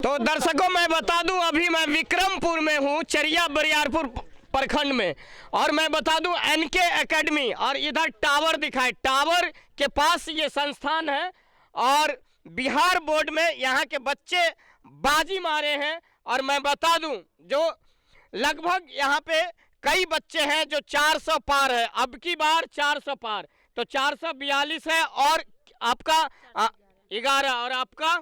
तो दर्शकों मैं बता दूं अभी मैं विक्रमपुर में हूं, चरिया बरियारपुर प्रखंड में, और मैं बता दूं एनके एकेडमी, और इधर टावर दिखाए, टावर के पास ये संस्थान है और बिहार बोर्ड में यहाँ के बच्चे बाजी मारे हैं। और मैं बता दूं जो लगभग यहाँ पे कई बच्चे हैं जो 400 पार है, अब की बार 400 पार, तो 442 है और आपका 11 और आपका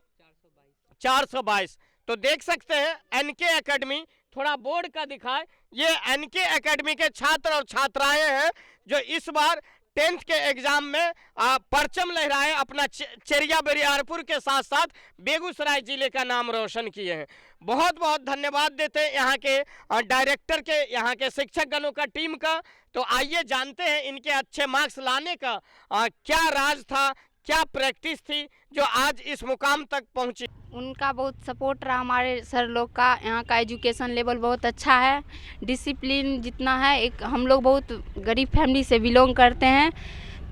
422। तो देख सकते हैं एनके एकेडमी, थोड़ा बोर्ड का दिखाए, ये एनके एकेडमी के छात्र और छात्राएं हैं जो इस बार 10th के एग्जाम में परचम लहराए, अपना चरिया बरियारपुर के साथ साथ बेगूसराय जिले का नाम रोशन किए हैं। बहुत बहुत धन्यवाद देते हैं यहाँ के डायरेक्टर के, यहाँ के शिक्षक गणों का, टीम का। तो आइए जानते हैं इनके अच्छे मार्क्स लाने का क्या राज था, क्या प्रैक्टिस थी जो आज इस मुकाम तक पहुंची। उनका बहुत सपोर्ट रहा हमारे सर लोग का। यहाँ का एजुकेशन लेवल बहुत अच्छा है, डिसिप्लिन जितना है, एक हम लोग बहुत गरीब फैमिली से बिलोंग करते हैं,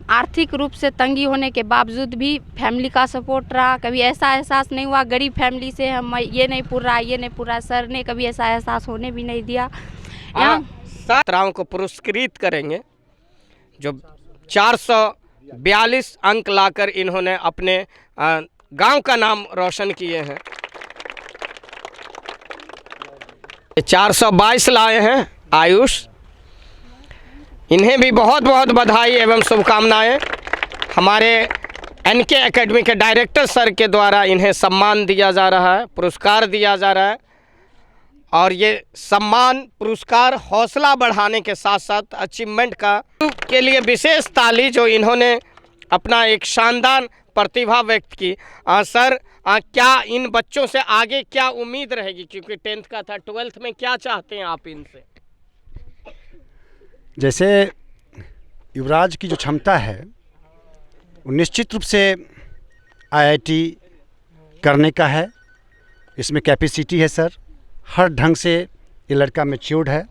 आर्थिक रूप से तंगी होने के बावजूद भी फैमिली का सपोर्ट रहा। कभी ऐसा एहसास नहीं हुआ गरीब फैमिली से हम ये नहीं पूरा ये नहीं पूरा, सर ने कभी ऐसा एहसास होने भी नहीं दिया। छात्राओं को पुरस्कृत करेंगे जो 442 अंक लाकर इन्होंने अपने गांव का नाम रोशन किए हैं। 422 लाए हैं आयुष, इन्हें भी बहुत बहुत बधाई एवं शुभकामनाएं। हमारे एनके एकेडमी के डायरेक्टर सर के द्वारा इन्हें सम्मान दिया जा रहा है, पुरस्कार दिया जा रहा है, और ये सम्मान पुरस्कार हौसला बढ़ाने के साथ साथ अचीवमेंट का के लिए विशेष ताली जो इन्होंने अपना एक शानदार प्रतिभा व्यक्त की। सर क्या इन बच्चों से आगे क्या उम्मीद रहेगी, क्योंकि 10th का था, 12th में क्या चाहते हैं आप इनसे? जैसे युवराज की जो क्षमता है वो निश्चित रूप से आईआईटी करने का है, इसमें कैपेसिटी है सर, हर ढंग से ये लड़का मैच्योर्ड है,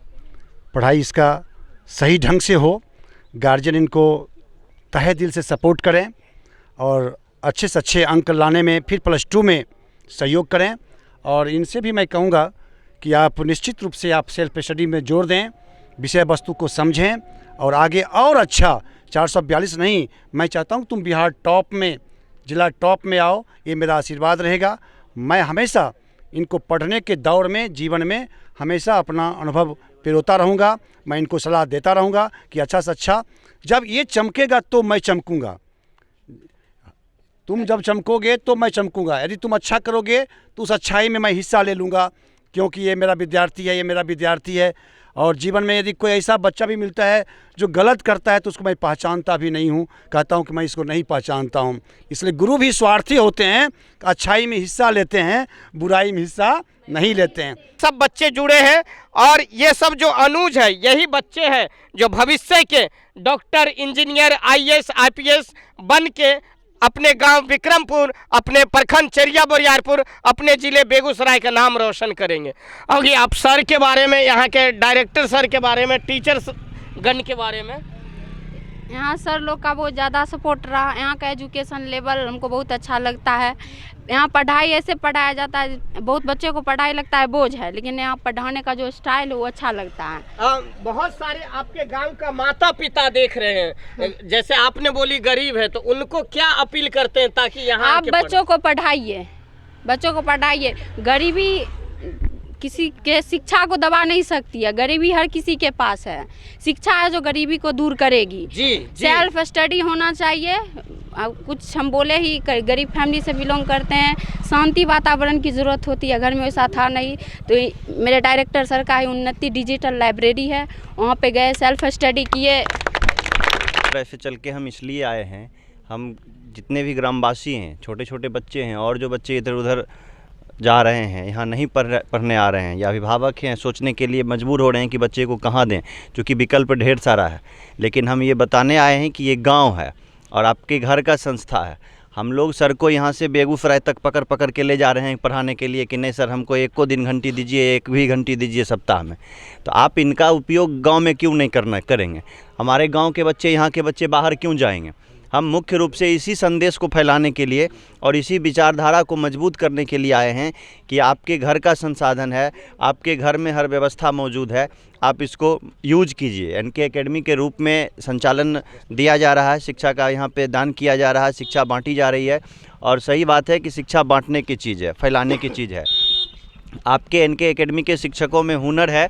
पढ़ाई इसका सही ढंग से हो, गार्जियन इनको तहे दिल से सपोर्ट करें और अच्छे से अच्छे अंक लाने में फिर +2 में सहयोग करें। और इनसे भी मैं कहूँगा कि आप निश्चित रूप से आप सेल्फ स्टडी में जोर दें, विषय वस्तु को समझें और आगे और अच्छा 442 नहीं, मैं चाहता हूँ तुम बिहार टॉप में, जिला टॉप में आओ, ये मेरा आशीर्वाद रहेगा। मैं हमेशा इनको पढ़ने के दौर में, जीवन में हमेशा अपना अनुभव पिरोता रहूँगा, मैं इनको सलाह देता रहूँगा कि अच्छा से अच्छा, जब ये चमकेगा तो मैं चमकूँगा, तुम जब चमकोगे तो मैं चमकूँगा, यदि तुम अच्छा करोगे तो उस अच्छाई में मैं हिस्सा ले लूँगा, क्योंकि ये मेरा विद्यार्थी है, ये मेरा विद्यार्थी है। और जीवन में यदि कोई ऐसा बच्चा भी मिलता है जो गलत करता है तो उसको मैं पहचानता भी नहीं हूँ, कहता हूँ कि मैं इसको नहीं पहचानता हूँ। इसलिए गुरु भी स्वार्थी होते हैं, अच्छाई में हिस्सा लेते हैं, बुराई में हिस्सा नहीं लेते हैं। सब बच्चे जुड़े हैं और ये सब जो अनुज है यही बच्चे हैं जो भविष्य के डॉक्टर, इंजीनियर, IAS, IPS बन के अपने गांव विक्रमपुर, अपने प्रखंड चरिया बरियारपुर, अपने जिले बेगूसराय का नाम रोशन करेंगे। और ये आप सर के बारे में, यहाँ के डायरेक्टर सर के बारे में, टीचर्स गण के बारे में? यहाँ सर लोग का बहुत ज़्यादा सपोर्ट रहा। यहाँ का एजुकेशन लेवल हमको बहुत अच्छा लगता है। यहाँ पढ़ाई ऐसे पढ़ाया जाता है, बहुत बच्चे को पढ़ाई लगता है बोझ है, लेकिन यहाँ पढ़ाने का जो स्टाइल है वो अच्छा लगता है। बहुत सारे आपके गांव का माता पिता देख रहे हैं, जैसे आपने बोली गरीब है, तो उनको क्या अपील करते हैं ताकि यहाँ आप बच्चों को पढ़ाइए, बच्चों को पढ़ाइए। गरीबी किसी के शिक्षा को दबा नहीं सकती है, गरीबी हर किसी के पास है, शिक्षा है जो गरीबी को दूर करेगी। जी। सेल्फ स्टडी होना चाहिए। कुछ हम बोले ही गरीब फैमिली से बिलोंग करते हैं, शांति वातावरण की ज़रूरत होती है, घर में वैसा था नहीं। तो मेरे डायरेक्टर सर का ही उन्नति डिजिटल लाइब्रेरी है, वहाँ पे गए, सेल्फ स्टडी किए। ऐसे चल के हम इसलिए आए हैं, हम जितने भी ग्रामवासी हैं, छोटे छोटे बच्चे हैं और जो बच्चे इधर उधर जा रहे हैं, यहाँ नहीं पढ़ने आ रहे हैं, या अभिभावक हैं सोचने के लिए मजबूर हो रहे हैं कि बच्चे को कहाँ दें, क्योंकि विकल्प ढेर सारा है। लेकिन हम ये बताने आए हैं कि ये गांव है और आपके घर का संस्था है। हम लोग सर को यहाँ से बेगूसराय तक पकड़ के ले जा रहे हैं पढ़ाने के लिए कि नहीं सर, हमको 1 दिन घंटी दीजिए, 1 भी घंटी दीजिए सप्ताह में। तो आप इनका उपयोग गाँव में क्यों नहीं करेंगे? हमारे गाँव के बच्चे, यहाँ के बच्चे बाहर क्यों जाएंगे? हम मुख्य रूप से इसी संदेश को फैलाने के लिए और इसी विचारधारा को मजबूत करने के लिए आए हैं कि आपके घर का संसाधन है, आपके घर में हर व्यवस्था मौजूद है, आप इसको यूज कीजिए। एनके एकेडमी के रूप में संचालन दिया जा रहा है, शिक्षा का यहाँ पे दान किया जा रहा है, शिक्षा बांटी जा रही है। और सही बात है कि शिक्षा बांटने की चीज़ है, फैलाने की चीज़ है। आपके एनके एकेडमी के शिक्षकों में हुनर है,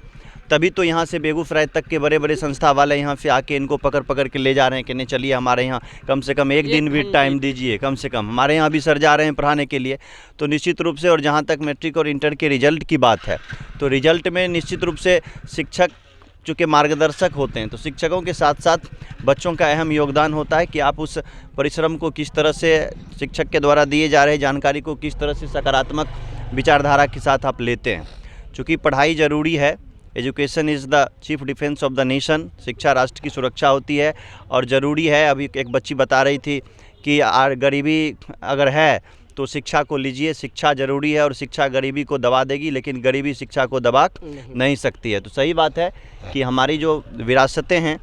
तभी तो यहाँ से बेगूसराय तक के बड़े बड़े संस्था वाले यहाँ से आके इनको पकड़ पकड़ के ले जा रहे हैं कि नहीं चलिए हमारे यहाँ कम से कम एक दिन भी टाइम दीजिए, कम से कम हमारे यहाँ भी सर जा रहे हैं पढ़ाने के लिए। तो निश्चित रूप से, और जहाँ तक मैट्रिक और इंटर के रिजल्ट की बात है, तो रिजल्ट में निश्चित रूप से शिक्षक चूँकि मार्गदर्शक होते हैं, तो शिक्षकों के साथ साथ बच्चों का अहम योगदान होता है कि आप उस परिश्रम को किस तरह से शिक्षक के द्वारा दिए जा रहे जानकारी को किस तरह से सकारात्मक विचारधारा के साथ आप लेते हैं। चूँकि पढ़ाई ज़रूरी है, education is the chief defence of the nation, शिक्षा राष्ट्र की सुरक्षा होती है और ज़रूरी है। अभी एक बच्ची बता रही थी कि गरीबी अगर है तो शिक्षा को लीजिए, शिक्षा ज़रूरी है और शिक्षा गरीबी को दबा देगी, लेकिन गरीबी शिक्षा को दबा नहीं सकती है। तो सही बात है कि हमारी जो विरासतें हैं,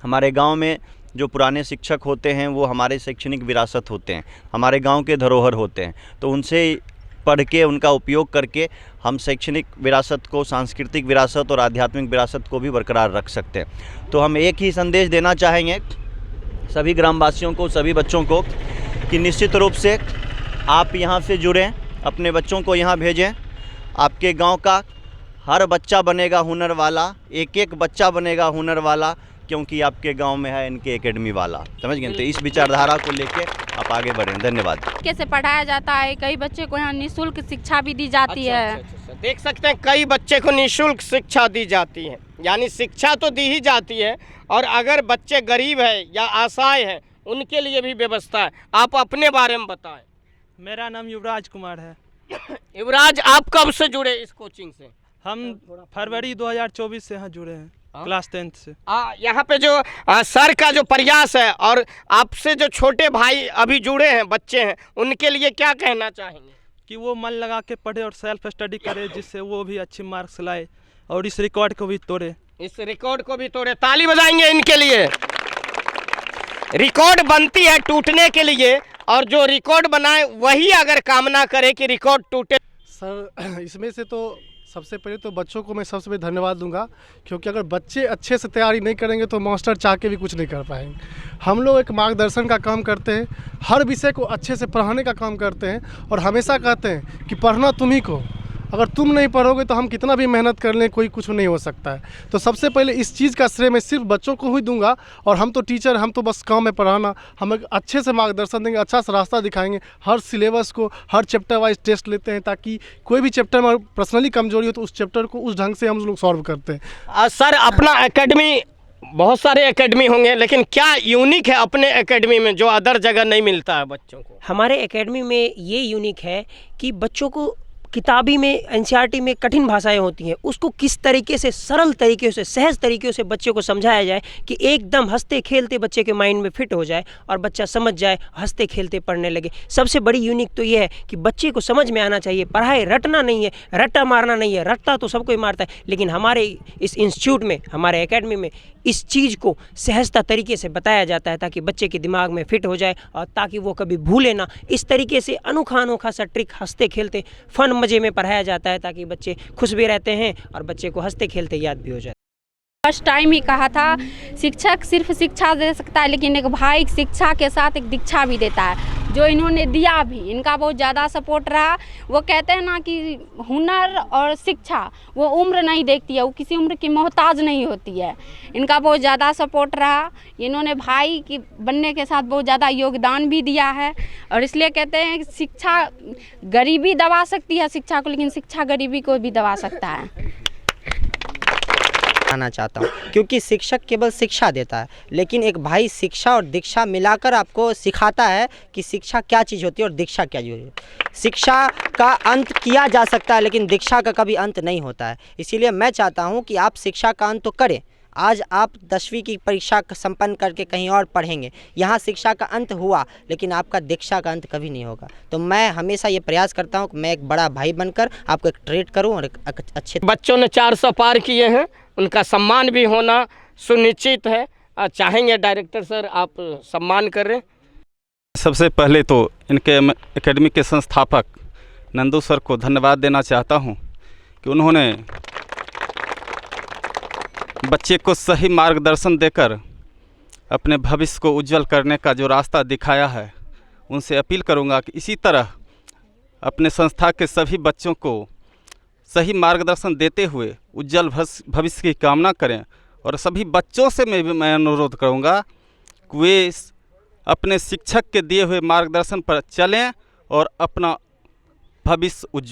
हमारे गांव में जो पुराने शिक्षक होते हैं वो हमारे शैक्षणिक विरासत होते हैं, हमारे गांव के धरोहर होते हैं। तो उनसे पढ़ के, उनका उपयोग करके हम शैक्षणिक विरासत को, सांस्कृतिक विरासत और आध्यात्मिक विरासत को भी बरकरार रख सकते हैं। तो हम एक ही संदेश देना चाहेंगे सभी ग्रामवासियों को, सभी बच्चों को, कि निश्चित रूप से आप यहाँ से जुड़ें, अपने बच्चों को यहाँ भेजें। आपके गांव का हर बच्चा बनेगा हुनर वाला, एक एक बच्चा बनेगा हुनर वाला, क्योंकि आपके गांव में है इनके एकेडमी वाला। समझ गए? तो इस विचारधारा को लेके आप आगे बढ़ें। धन्यवाद। कैसे पढ़ाया जाता है, कई बच्चे को यहाँ निःशुल्क शिक्षा भी दी जाती है। देख सकते हैं कई बच्चे को निःशुल्क शिक्षा दी जाती है, यानी शिक्षा तो दी ही जाती है, और अगर बच्चे गरीब है या असहाय है उनके लिए भी व्यवस्था है। आप अपने बारे में बताएं। मेरा नाम युवराज कुमार है। युवराज, आप कब से जुड़े इस कोचिंग से? हम फरवरी 2024 से यहाँ जुड़े हैं, क्लास 10th से। यहाँ पे जो सर का जो प्रयास है और आपसे जो छोटे भाई अभी जुड़े हैं, बच्चे हैं, उनके लिए क्या कहना चाहेंगे? कि वो मन लगा के पढ़े और सेल्फ स्टडी करे, जिससे वो भी अच्छे मार्क्स लाए और इस रिकॉर्ड को भी तोड़े। इस रिकॉर्ड को भी तोड़े। ताली बजाएंगे इनके लिए। रिकॉर्ड बनती है टूटने के लिए, और जो रिकॉर्ड बनाए वही अगर कामना करे कि रिकॉर्ड टूटे। सर, इसमें से तो सबसे पहले तो बच्चों को मैं सबसे पहले धन्यवाद दूंगा, क्योंकि अगर बच्चे अच्छे से तैयारी नहीं करेंगे तो मास्टर चाह के भी कुछ नहीं कर पाएंगे। हम लोग एक मार्गदर्शन का काम करते हैं, हर विषय को अच्छे से पढ़ाने का काम करते हैं, और हमेशा कहते हैं कि पढ़ना तुम ही को, अगर तुम नहीं पढ़ोगे तो हम कितना भी मेहनत कर लें कोई कुछ नहीं हो सकता है। तो सबसे पहले इस चीज़ का श्रेय मैं सिर्फ बच्चों को ही दूंगा, और हम तो टीचर, हम तो बस काम में पढ़ाना, हम एक अच्छे से मार्गदर्शन देंगे, अच्छा सा रास्ता दिखाएंगे। हर सिलेबस को, हर चैप्टर वाइज टेस्ट लेते हैं, ताकि कोई भी चैप्टर में पर्सनली कमजोरी हो तो उस चैप्टर को उस ढंग से हम लोग सॉल्व करते हैं। सर, अपना एकेडमी, बहुत सारे एकेडमी होंगे, लेकिन क्या यूनिक है अपने एकेडमी में जो अदर जगह नहीं मिलता है बच्चों को? हमारे एकेडमी में ये यूनिक है कि बच्चों को किताबी में, एनसीईआरटी में कठिन भाषाएं होती हैं, उसको किस तरीके से सरल तरीके से, सहज तरीके से बच्चे को समझाया जाए कि एकदम हंसते खेलते बच्चे के माइंड में फिट हो जाए और बच्चा समझ जाए, हंसते खेलते पढ़ने लगे। सबसे बड़ी यूनिक तो ये है कि बच्चे को समझ में आना चाहिए। पढ़ाई रटना नहीं है, रट्टा मारना नहीं है, रट्टा तो सबको ही मारता है, लेकिन हमारे इस इंस्टीट्यूट में, हमारे एकेडमी में इस चीज़ को सहजता तरीके से बताया जाता है, ताकि बच्चे के दिमाग में फिट हो जाए और ताकि वो कभी भूले ना। इस तरीके से अनोखा अनोखा सा ट्रिक हंसते खेलते फन मज़े में पढ़ाया जाता है, ताकि बच्चे खुश भी रहते हैं और बच्चे को हंसते खेलते याद भी हो जाए। फर्स्ट टाइम ही कहा था, शिक्षक सिर्फ शिक्षा दे सकता है, लेकिन एक भाई शिक्षा के साथ एक दीक्षा भी देता है, जो इन्होंने दिया भी। इनका बहुत ज़्यादा सपोर्ट रहा। वो कहते हैं ना कि हुनर और शिक्षा वो उम्र नहीं देखती है, वो किसी उम्र की मोहताज नहीं होती है। इनका बहुत ज़्यादा सपोर्ट रहा। इन्होंने भाई की बनने के साथ बहुत ज़्यादा योगदान भी दिया है, और इसलिए कहते हैं कि शिक्षा गरीबी दबा सकती है शिक्षा को, लेकिन शिक्षा गरीबी को भी दबा सकता है। आना चाहता हूँ, क्योंकि शिक्षक केवल शिक्षा देता है, लेकिन एक भाई शिक्षा और दीक्षा मिलाकर आपको सिखाता है कि शिक्षा क्या चीज़ होती है और दीक्षा क्या चीज़ होती है। शिक्षा का अंत किया जा सकता है, लेकिन दीक्षा का कभी अंत नहीं होता है। इसीलिए मैं चाहता हूँ कि आप शिक्षा का अंत तो करें। आज आप 10वीं की परीक्षा संपन्न करके कहीं और पढ़ेंगे, यहाँ शिक्षा का अंत हुआ, लेकिन आपका दीक्षा का अंत कभी नहीं होगा। तो मैं हमेशा ये प्रयास करता हूँ कि मैं एक बड़ा भाई बनकर आपको एक ट्रीट करूँ और एक अच्छे। बच्चों ने 400 पार किए हैं, उनका सम्मान भी होना सुनिश्चित है। चाहेंगे डायरेक्टर सर, आप सम्मान कर रहे हैं। सबसे पहले तो इनके एकेडमी के संस्थापक नंदू सर को धन्यवाद देना चाहता हूं कि उन्होंने बच्चे को सही मार्गदर्शन देकर अपने भविष्य को उज्जवल करने का जो रास्ता दिखाया है। उनसे अपील करूंगा कि इसी तरह अपने संस्था के सभी बच्चों को सही मार्गदर्शन देते हुए उज्जवल भविष्य की कामना करें। और सभी बच्चों से मैं अनुरोध करूंगा कि वे अपने शिक्षक के दिए हुए मार्गदर्शन पर चलें और अपना भविष्य उज्जवल